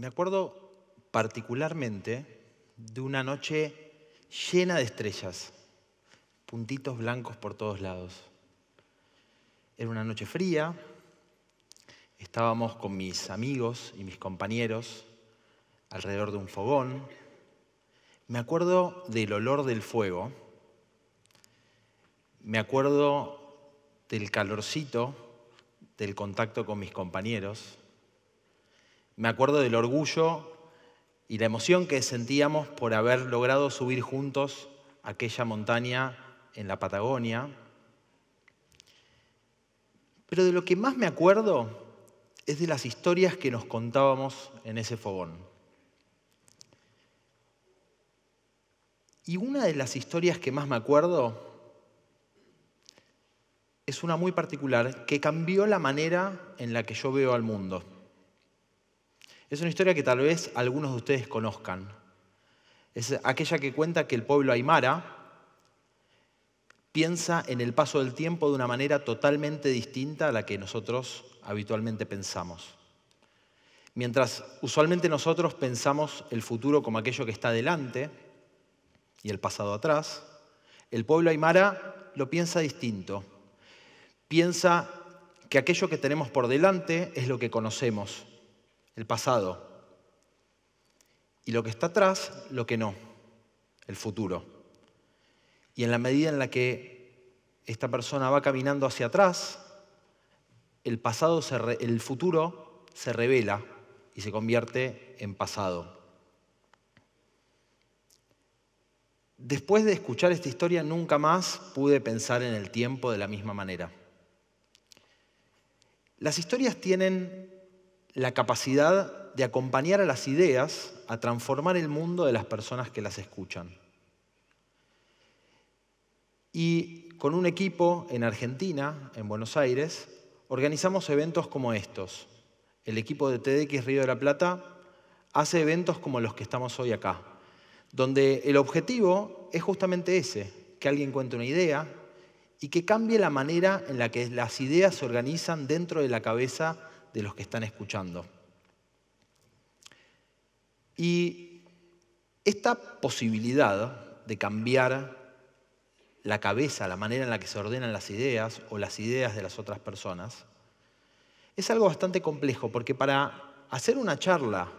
acuerdo particularmente de una noche llena de estrellas, puntitos blancos por todos lados. Era una noche fría, estábamos con mis amigos y mis compañeros alrededor de un fogón. Me acuerdo del olor del fuego, me acuerdo del calorcito del contacto con mis compañeros, me acuerdo del orgullo y la emoción que sentíamos por haber logrado subir juntos aquella montaña en la Patagonia. Pero de lo que más me acuerdo es de las historias que nos contábamos en ese fogón. Y una de las historias que más me acuerdo es una muy particular que cambió la manera en la que yo veo al mundo. Es una historia que tal vez algunos de ustedes conozcan. Es aquella que cuenta que el pueblo aymara piensa en el paso del tiempo de una manera totalmente distinta a la que nosotros habitualmente pensamos. Mientras usualmente nosotros pensamos el futuro como aquello que está delante y el pasado atrás, el pueblo aymara lo piensa distinto. Piensa que aquello que tenemos por delante es lo que conocemos, el pasado. Y lo que está atrás, lo que no, el futuro. Y en la medida en la que esta persona va caminando hacia atrás, el futuro se revela y se convierte en pasado. Después de escuchar esta historia, nunca más pude pensar en el tiempo de la misma manera. Las historias tienen la capacidad de acompañar a las ideas a transformar el mundo de las personas que las escuchan. Y con un equipo en Argentina, en Buenos Aires, organizamos eventos como estos. El equipo de TEDx Río de la Plata hace eventos como los que estamos hoy acá, donde el objetivo es justamente ese, que alguien cuente una idea y que cambie la manera en la que las ideas se organizan dentro de la cabeza de los que están escuchando. Y esta posibilidad de cambiar la cabeza, la manera en la que se ordenan las ideas o las ideas de las otras personas, es algo bastante complejo, porque para hacer una charla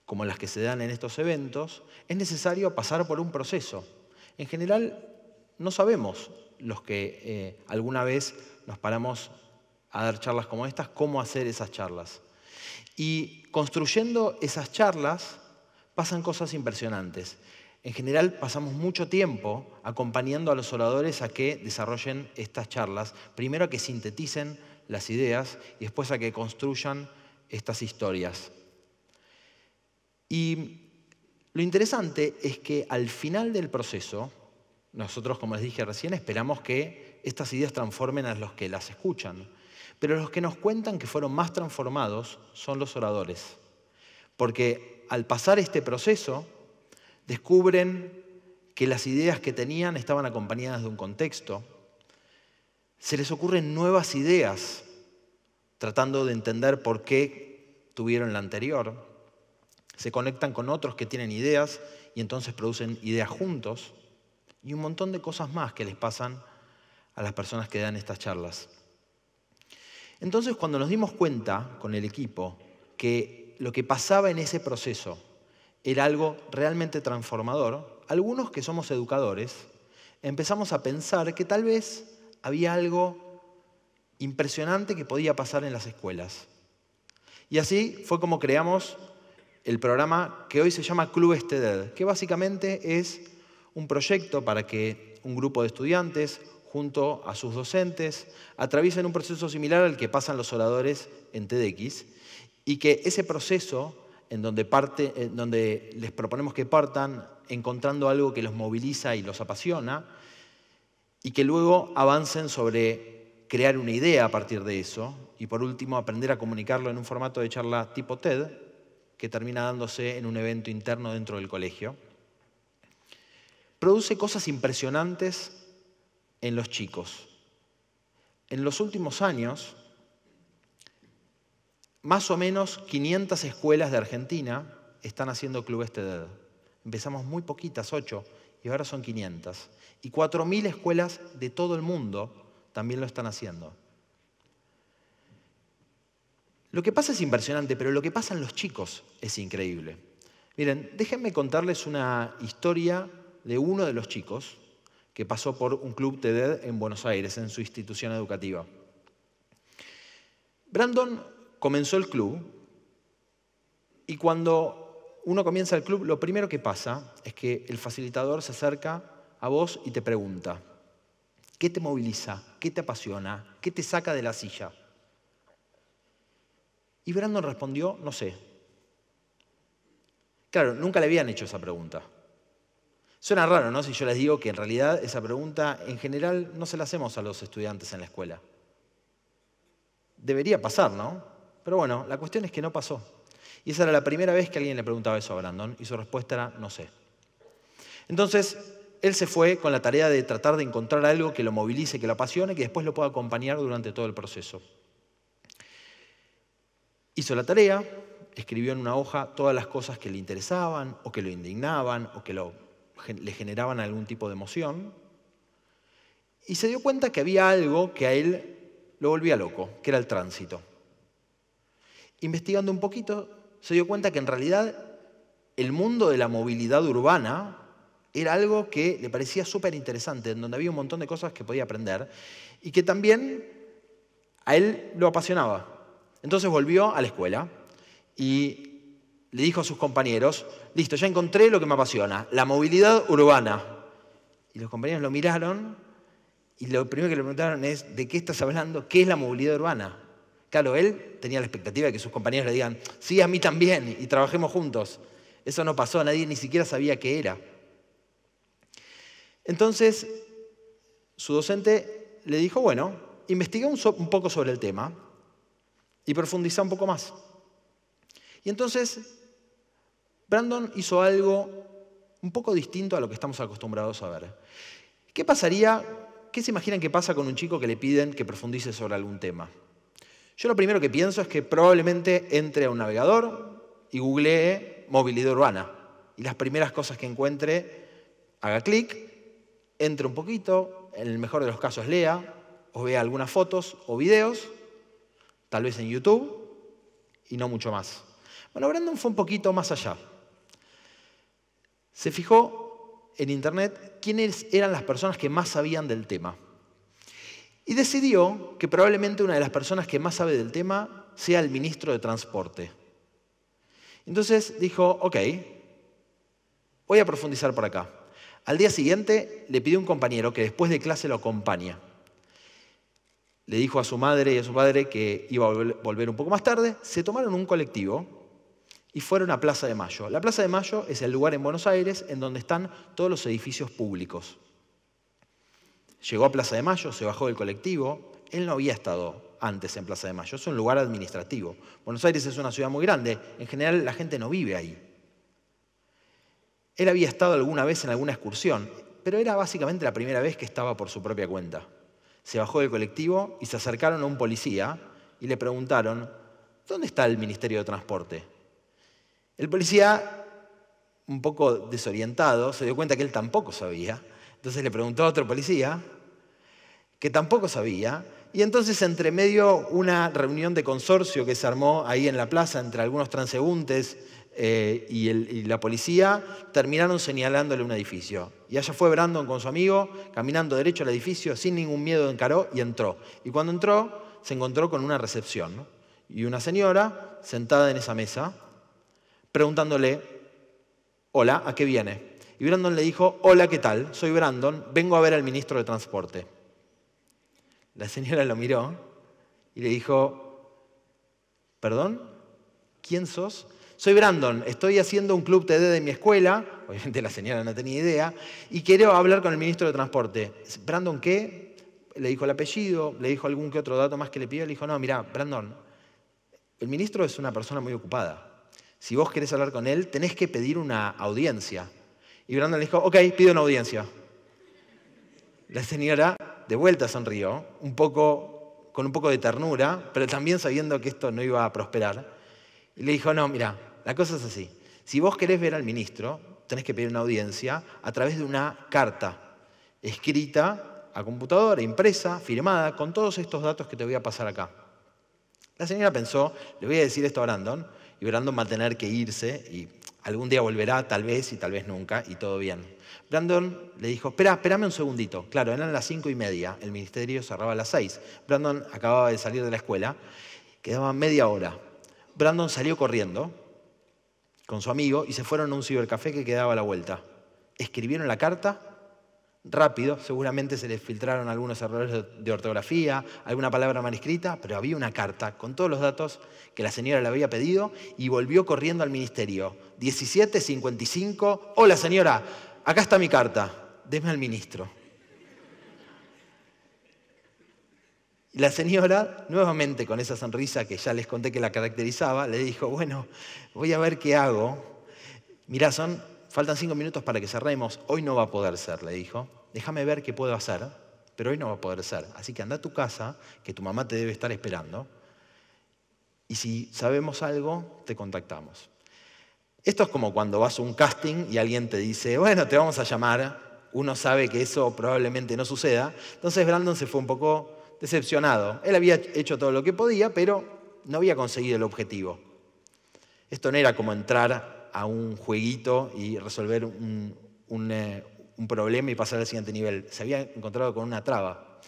como las que se dan en estos eventos, es necesario pasar por un proceso. En general, no sabemos los que alguna vez nos paramos a dar charlas como estas, cómo hacer esas charlas. Y construyendo esas charlas pasan cosas impresionantes. En general pasamos mucho tiempo acompañando a los oradores a que desarrollen estas charlas, primero a que sinteticen las ideas y después a que construyan estas historias. Y lo interesante es que al final del proceso, nosotros, como les dije recién, esperamos que estas ideas transformen a los que las escuchan. Pero los que nos cuentan que fueron más transformados son los oradores. Porque al pasar este proceso, descubren que las ideas que tenían estaban acompañadas de un contexto. Se les ocurren nuevas ideas, tratando de entender por qué tuvieron la anterior. Se conectan con otros que tienen ideas y entonces producen ideas juntos. Y un montón de cosas más que les pasan a las personas que dan estas charlas. Entonces, cuando nos dimos cuenta con el equipo que lo que pasaba en ese proceso era algo realmente transformador, algunos que somos educadores empezamos a pensar que tal vez había algo impresionante que podía pasar en las escuelas. Y así fue como creamos el programa que hoy se llama Clubes TED, que básicamente es un proyecto para que un grupo de estudiantes, junto a sus docentes, atraviesen un proceso similar al que pasan los oradores en TEDx, y que ese proceso, en donde les proponemos que partan encontrando algo que los moviliza y los apasiona, y que luego avancen sobre crear una idea a partir de eso, y por último aprender a comunicarlo en un formato de charla tipo TED, que termina dándose en un evento interno dentro del colegio, produce cosas impresionantes en los chicos. En los últimos años, más o menos 500 escuelas de Argentina están haciendo clubes TED. Empezamos muy poquitas, 8, y ahora son 500. Y 4.000 escuelas de todo el mundo también lo están haciendo. Lo que pasa es impresionante, pero lo que pasa en los chicos es increíble. Miren, déjenme contarles una historia de uno de los chicos que pasó por un club TED en Buenos Aires, en su institución educativa. Brandon comenzó el club y cuando uno comienza el club, lo primero que pasa es que el facilitador se acerca a vos y te pregunta, ¿qué te moviliza? ¿Qué te apasiona? ¿Qué te saca de la silla? Y Brandon respondió, no sé. Claro, nunca le habían hecho esa pregunta. Suena raro, ¿no? Si yo les digo que en realidad esa pregunta en general no se la hacemos a los estudiantes en la escuela. Debería pasar, ¿no? Pero bueno, la cuestión es que no pasó. Y esa era la primera vez que alguien le preguntaba eso a Brandon y su respuesta era, no sé. Entonces, él se fue con la tarea de tratar de encontrar algo que lo movilice, que lo apasione, que después lo pueda acompañar durante todo el proceso. Hizo la tarea, escribió en una hoja todas las cosas que le interesaban, o que lo indignaban, o que le generaban algún tipo de emoción, y se dio cuenta que había algo que a él lo volvía loco, que era el tránsito. Investigando un poquito, se dio cuenta que en realidad el mundo de la movilidad urbana era algo que le parecía súper interesante, en donde había un montón de cosas que podía aprender, y que también a él lo apasionaba. Entonces volvió a la escuela y le dijo a sus compañeros, listo, ya encontré lo que me apasiona, la movilidad urbana. Y los compañeros lo miraron y lo primero que le preguntaron es, ¿de qué estás hablando? ¿Qué es la movilidad urbana? Claro, él tenía la expectativa de que sus compañeros le digan, sí, a mí también, y trabajemos juntos. Eso no pasó, nadie ni siquiera sabía qué era. Entonces, su docente le dijo, bueno, investiga un poco sobre el tema y profundiza un poco más. Y entonces, Brandon hizo algo un poco distinto a lo que estamos acostumbrados a ver. ¿Qué pasaría? ¿Qué se imaginan que pasa con un chico que le piden que profundice sobre algún tema? Yo lo primero que pienso es que probablemente entre a un navegador y googlee movilidad urbana. Y las primeras cosas que encuentre, haga clic, entre un poquito, en el mejor de los casos lea, o vea algunas fotos o videos, tal vez en YouTube, y no mucho más. Bueno, Brandon fue un poquito más allá. Se fijó en Internet quiénes eran las personas que más sabían del tema. Y decidió que probablemente una de las personas que más sabe del tema sea el ministro de Transporte. Entonces dijo, ok, voy a profundizar por acá. Al día siguiente le pidió a un compañero que después de clase lo acompañe. Le dijo a su madre y a su padre que iba a volver un poco más tarde. Se tomaron un colectivo y fueron a Plaza de Mayo. La Plaza de Mayo es el lugar en Buenos Aires en donde están todos los edificios públicos. Llegó a Plaza de Mayo, se bajó del colectivo. Él no había estado antes en Plaza de Mayo. Es un lugar administrativo. Buenos Aires es una ciudad muy grande. En general la gente no vive ahí. Él había estado alguna vez en alguna excursión, pero era básicamente la primera vez que estaba por su propia cuenta. Se bajó del colectivo y se acercaron a un policía y le preguntaron, ¿dónde está el Ministerio de Transporte? El policía, un poco desorientado, se dio cuenta que él tampoco sabía. Entonces le preguntó a otro policía, que tampoco sabía. Y entonces, entre medio, una reunión de consorcio que se armó ahí en la plaza entre algunos transeúntes y la policía, terminaron señalándole un edificio. Y allá fue Brandon con su amigo, caminando derecho al edificio, sin ningún miedo encaró y entró. Y cuando entró, se encontró con una recepción, ¿no? Y una señora sentada en esa mesa, preguntándole, hola, ¿a qué viene? Y Brandon le dijo, hola, ¿qué tal? Soy Brandon, vengo a ver al ministro de Transporte. La señora lo miró y le dijo, ¿perdón? ¿Quién sos? Soy Brandon, estoy haciendo un club TED de mi escuela, obviamente la señora no tenía idea, y quiero hablar con el ministro de Transporte. ¿Brandon qué? Le dijo el apellido, le dijo algún que otro dato más que le pidió, le dijo, no, mirá, Brandon, el ministro es una persona muy ocupada. Si vos querés hablar con él, tenés que pedir una audiencia. Y Brandon le dijo, ok, pido una audiencia. La señora de vuelta sonrió, un poco con un poco de ternura, pero también sabiendo que esto no iba a prosperar. Y le dijo, no, mira, la cosa es así. Si vos querés ver al ministro, tenés que pedir una audiencia a través de una carta escrita a computadora, impresa, firmada, con todos estos datos que te voy a pasar acá. La señora pensó, le voy a decir esto a Brandon, y Brandon va a tener que irse, y algún día volverá, tal vez, y tal vez nunca, y todo bien. Brandon le dijo, espérame un segundito. Claro, eran las 5:30, el ministerio cerraba a las 6. Brandon acababa de salir de la escuela, quedaba media hora. Brandon salió corriendo con su amigo y se fueron a un cibercafé que quedaba a la vuelta. Escribieron la carta rápido, seguramente se les filtraron algunos errores de ortografía, alguna palabra mal escrita, pero había una carta con todos los datos que la señora le había pedido y volvió corriendo al ministerio. 17:55, hola señora, acá está mi carta, deme al ministro. Y la señora, nuevamente con esa sonrisa que ya les conté que la caracterizaba, le dijo, bueno, voy a ver qué hago. Mirá, faltan 5 minutos para que cerremos, hoy no va a poder ser, le dijo. Déjame ver qué puedo hacer, pero hoy no va a poder ser. Así que anda a tu casa, que tu mamá te debe estar esperando. Y si sabemos algo, te contactamos. Esto es como cuando vas a un casting y alguien te dice, bueno, te vamos a llamar. Uno sabe que eso probablemente no suceda. Entonces Brandon se fue un poco decepcionado. Él había hecho todo lo que podía, pero no había conseguido el objetivo. Esto no era como entrar a un jueguito y resolver un problema y pasar al siguiente nivel. Se había encontrado con una traba.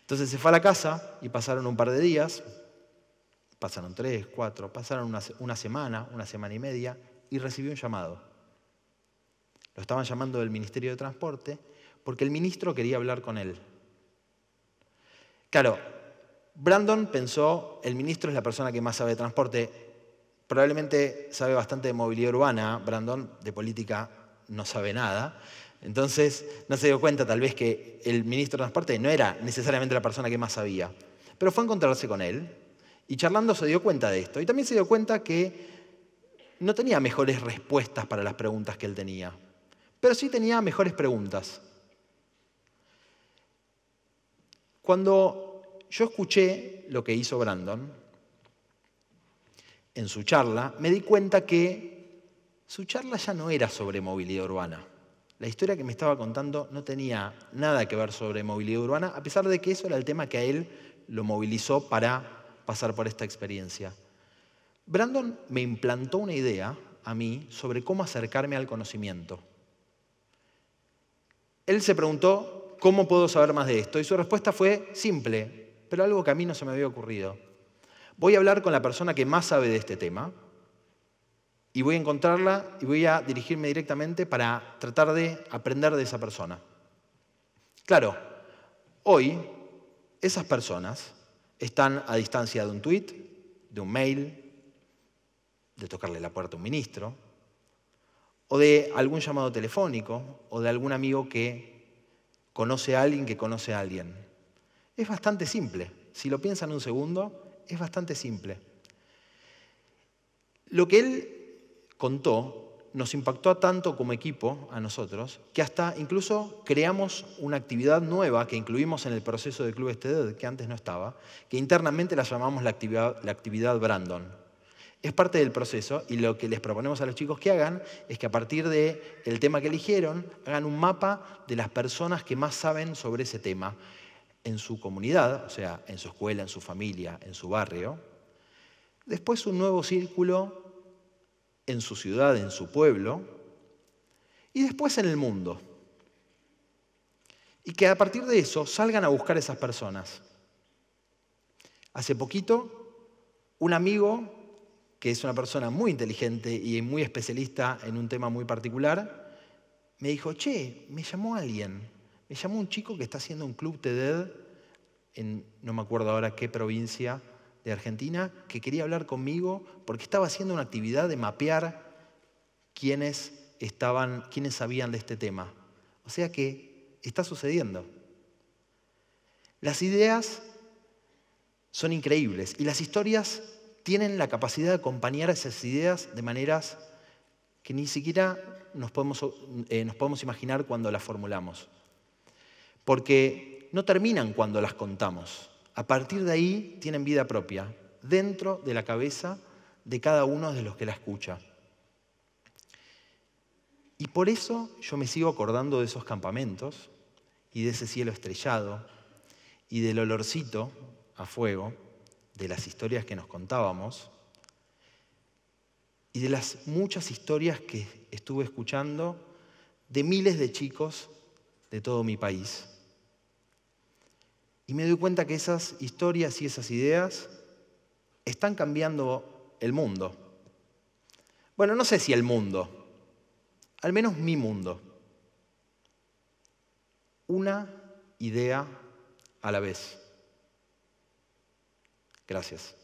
Entonces se fue a la casa y pasaron un par de días, pasaron 3, 4, pasaron una semana y media y recibió un llamado. Lo estaban llamando del Ministerio de Transporte porque el ministro quería hablar con él. Claro, Brandon pensó, el ministro es la persona que más sabe de transporte, probablemente sabe bastante de movilidad urbana, Brandon de política no sabe nada. Entonces no se dio cuenta tal vez que el ministro de Transporte no era necesariamente la persona que más sabía. Pero fue a encontrarse con él y charlando se dio cuenta de esto. Y también se dio cuenta que no tenía mejores respuestas para las preguntas que él tenía, pero sí tenía mejores preguntas. Cuando yo escuché lo que hizo Brandon en su charla, me di cuenta que su charla ya no era sobre movilidad urbana. La historia que me estaba contando no tenía nada que ver sobre movilidad urbana, a pesar de que eso era el tema que a él lo movilizó para pasar por esta experiencia. Brandon me implantó una idea a mí sobre cómo acercarme al conocimiento. Él se preguntó, ¿cómo puedo saber más de esto? Y su respuesta fue simple, pero algo que a mí no se me había ocurrido. Voy a hablar con la persona que más sabe de este tema y voy a encontrarla y voy a dirigirme directamente para tratar de aprender de esa persona. Claro, hoy esas personas están a distancia de un tweet, de un mail, de tocarle la puerta a un ministro, o de algún llamado telefónico, o de algún amigo que conoce a alguien que conoce a alguien. Es bastante simple. Si lo piensan un segundo, es bastante simple. Lo que él contó nos impactó tanto como equipo, a nosotros, que hasta incluso creamos una actividad nueva que incluimos en el proceso del Club TED, que antes no estaba, que internamente la llamamos la actividad Brandon. Es parte del proceso y lo que les proponemos a los chicos que hagan es que a partir del tema que eligieron, hagan un mapa de las personas que más saben sobre ese tema en su comunidad, o sea, en su escuela, en su familia, en su barrio. Después un nuevo círculo en su ciudad, en su pueblo, y después en el mundo. Y que a partir de eso salgan a buscar esas personas. Hace poquito, un amigo que es una persona muy inteligente y muy especialista en un tema muy particular, me dijo, che, me llamó alguien, me llamó un chico que está haciendo un club TED en, no me acuerdo ahora qué provincia de Argentina, que quería hablar conmigo porque estaba haciendo una actividad de mapear quiénes sabían de este tema. O sea que está sucediendo. Las ideas son increíbles y las historias tienen la capacidad de acompañar a esas ideas de maneras que ni siquiera nos podemos imaginar cuando las formulamos. Porque no terminan cuando las contamos. a partir de ahí tienen vida propia, dentro de la cabeza de cada uno de los que la escucha. Y por eso yo me sigo acordando de esos campamentos y de ese cielo estrellado y del olorcito a fuego, de las historias que nos contábamos y de las muchas historias que estuve escuchando de miles de chicos de todo mi país. Y me doy cuenta que esas historias y esas ideas están cambiando el mundo. Bueno, no sé si el mundo, al menos mi mundo. Una idea a la vez. Gracias.